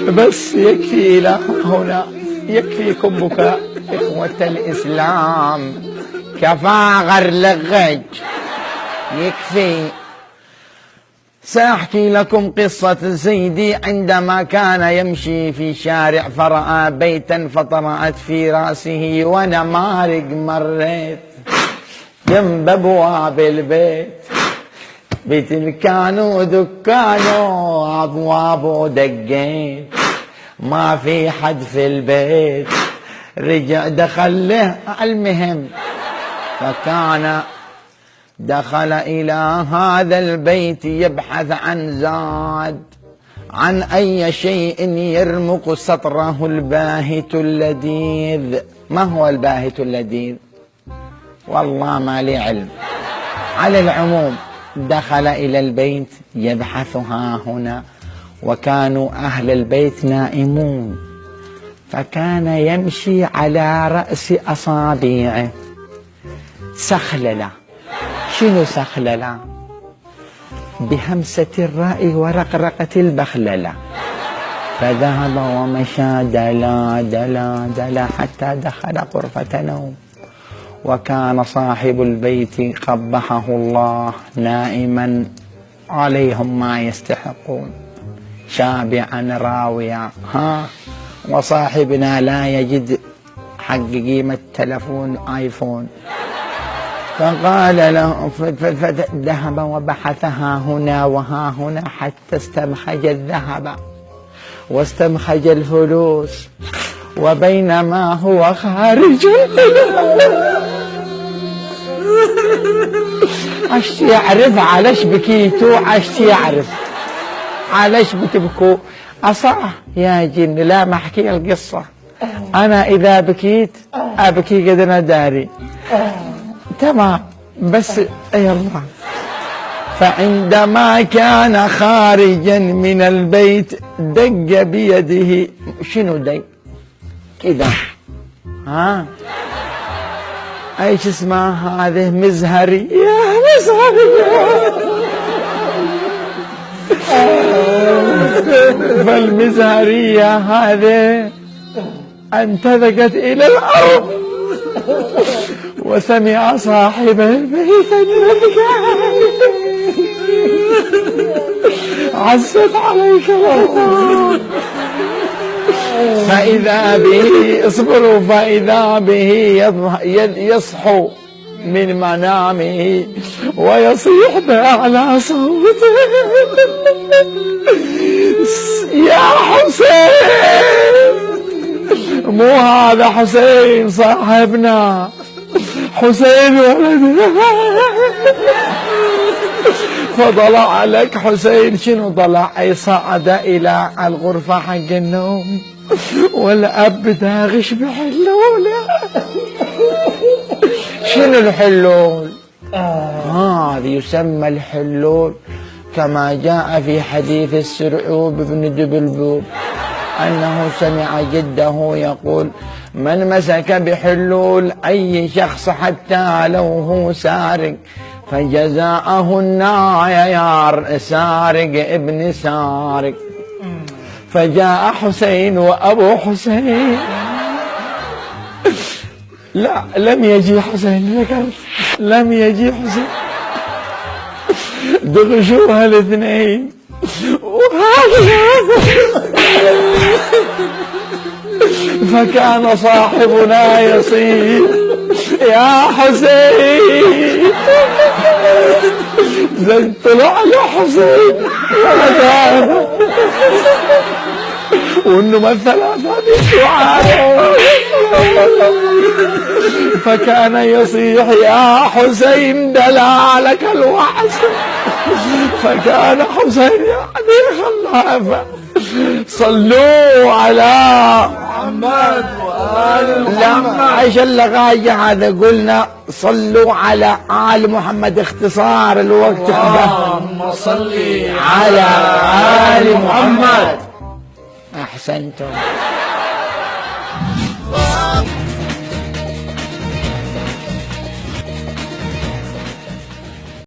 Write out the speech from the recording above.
بس يكفي إلى هنا، يكفيكم بكاء إخوة الإسلام، كفى غرلغج يكفي. سأحكي لكم قصة سيدي عندما كان يمشي في شارع فرأى بيتا فطرأت في رأسه ونمارق مريت جنب أبواب البيت، بتلكانو دكانو أبوابه دقيت ما في حد في البيت، رجع دخل له المهم فكان دخل إلى هذا البيت يبحث عن زاد، عن أي شيء يرمق سطره الباهت اللذيذ. ما هو الباهت اللذيذ؟ والله ما لي علم. على العموم دخل إلى البيت يبحث ها هنا، وكانوا أهل البيت نائمون، فكان يمشي على رأس أصابعه سخللة. شنو سخللة؟ بهمسة الراء ورقرقة البخللة. فذهب ومشى دلا دلا دلا حتى دخل غرفة نوم، وكان صاحب البيت قبحه الله نائما عليهم ما يستحقون، شابعا راويا، وصاحبنا لا يجد حق قيمة تلفون آيفون. فقال له، فذهب وبحث ها هنا وها هنا حتى استمخج الذهب واستمخج الفلوس، وبينما هو خارج عشت يعرف علاش بكيتو، عشت يعرف علاش بتبكوا. أصح يا جن لا ما احكي القصة، أنا إذا بكيت أبكي قد أنا داري تمام. بس يلا. فعندما كان خارجا من البيت دق بيده. شنو دق كده؟ ايش اسمها هذه؟ مزهرية. مزهرية. فالمزهرية هذه انتذقت الى الارض، وسمع صاحب البيت عزت عليك الله. فإذا به اصبروا، فإذا به يصحو من منامه ويصيح بأعلى صوته: يا حسين! مو هذا حسين صاحبنا، حسين ولدنا. فضلع لك حسين. شنو ضلع؟ أي صعد إلى الغرفة حق النوم، والأب داغش بحلوله. شنو الحلول؟ هذا يسمى الحلول كما جاء في حديث السرعوب بن دبلبوب أنه سمع جده يقول: من مسك بحلول أي شخص حتى لو هو سارق فجزاءه النار، سارق ابن سارق. فجاء حسين وأبو حسين. لا، لم يجي حسين، ذكرت لم يجي حسين، دغشوها الاثنين. فكان صاحبنا يصيح: يا حسين! زين طلع له حسين وانه مثلات هذه الدعاء. فكان يصيح: يا حسين دلالك الوحش. فكان حسين يعني خلافه. صلوا على محمد وآل محمد. لا، عيش اللغاية هذا قلنا صلوا على آل محمد، اختصار الوقت. اللهم صل على آل محمد. أحسنتم.